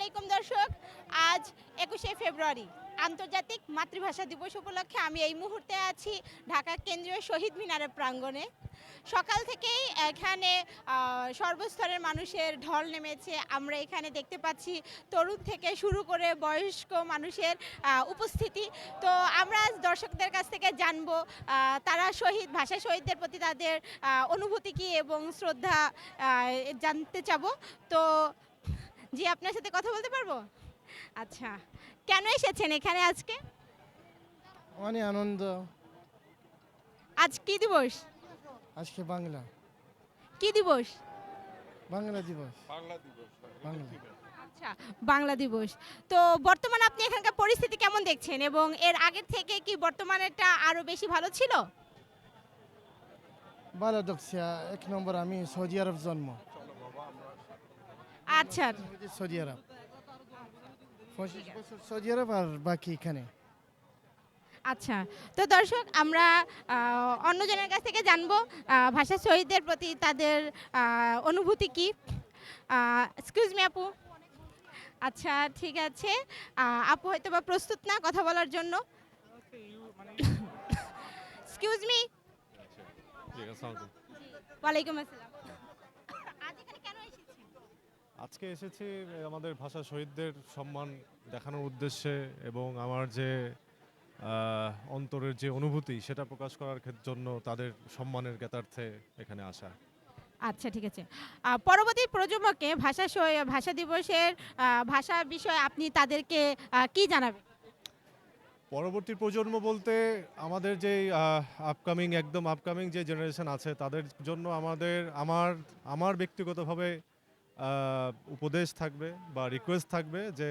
আলাইকুম দর্শক, আজ ২১শে ফেব্রুয়ারি আন্তর্জাতিক মাতৃভাষা দিবস উপলক্ষে আমি এই মুহূর্তে আছি ঢাকা কেন্দ্রীয় শহীদ মিনারের প্রাঙ্গণে। সকাল থেকেই এখানে সর্বস্তরের মানুষের ঢল নেমেছে। আমরা এখানে দেখতে পাচ্ছি তরুণ থেকে শুরু করে বয়স্ক মানুষের উপস্থিতি। তো আমরা আজ দর্শকদের কাছ থেকে জানবো তারা ভাষা শহীদদের প্রতি তাদের অনুভূতি কী এবং শ্রদ্ধা জানতে চাবো। তো জি, আপনার সাথে কথা বলতে পারবো? আচ্ছা, কেন এসেছেন এখানে আজকে? অনেক আনন্দ। আজ কি দিবস? আজকে বাংলা কি দিবস? বাংলা দিবস। বাংলা আচ্ছা, বাংলা দিবস। তো বর্তমানে আপনি এখানকার পরিস্থিতি কেমন দেখছেন এবং এর আগের থেকে কি বর্তমানেরটা আরো বেশি ভালো ছিল? ভালো দেখছি। এক নম্বর আমি সৌদি আরব জন্ম। আচ্ছা, সৌদি আরব 25 বছর সৌদি আরব আর বাকি এখানে। আচ্ছা। তো দর্শক, আমরা অন্যজনের কাছ থেকে জানবো ভাষা শহীদদের প্রতি তাদের অনুভূতি কি। এক্সকিউজ মি আপু। আচ্ছা, ঠিক আছে। আপু হয়তো বা প্রস্তুত না কথা বলার জন্য। Excuse me. ওয়ালাইকুম আসসালাম। আজ এখানে কেন এসেছেন? আজকে এসেছি আমাদের ভাষা শহীদদের সম্মান দেখানোর উদ্দেশ্যে এবং আমার যে অন্তরের যে অনুভূতি সেটা প্রকাশ করার জন্য তাদের সম্মানের জ্ঞাতার্থে এখানে আসা। আচ্ছা, ঠিক আছে। পরবর্তী প্রজন্মকে ভাষা দিবসের ভাষা বিষয়ে আপনি তাদেরকে কি জানাবেন? পরবর্তী প্রজন্ম বলতে আমাদের যে আপকামিং যে জেনারেশন আছে তাদের জন্য আমার ব্যক্তিগতভাবে উপদেশ থাকবে বা রিকোয়েস্ট থাকবে যে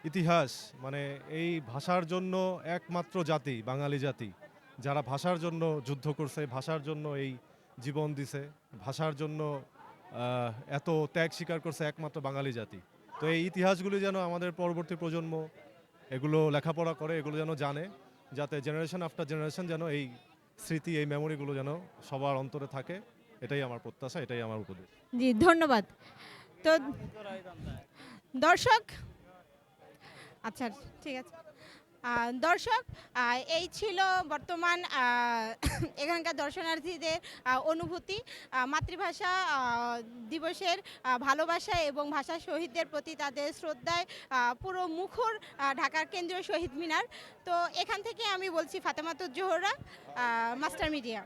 ইতিহাস মানে এই ভাষার জন্য একমাত্র জাতি বাঙালি জাতি, যারা ভাষার জন্য যুদ্ধ করছে, ভাষার জন্য এই জীবন দিছে, ভাষার জন্য এত ত্যাগ স্বীকার করছে একমাত্র বাঙালি জাতি। তো এই ইতিহাসগুলি যেন আমাদের পরবর্তী প্রজন্ম এগুলো লেখাপড়া করে, এগুলো যেন জানে, যাতে জেনারেশন আফটার জেনারেশন যেন এই স্মৃতি এই মেমোরিগুলো যেন সবার অন্তরে থাকে। এটাই আমার প্রত্যাশা, এটাই আমার উপদেশ। জি, ধন্যবাদ। তো দর্শক, আচ্ছা, ঠিক আছে। দর্শক, এই ছিল বর্তমান এখানকার দর্শনার্থীদের অনুভূতি মাতৃভাষা দিবসের ভালোবাসা এবং ভাষা শহীদদের প্রতি তাদের শ্রদ্ধায় পুরো মুখর ঢাকার কেন্দ্রীয় শহীদ মিনার। তো এখান থেকে আমি বলছি ফাতেমাতুজ জোহরা, মাস্টার মিডিয়া।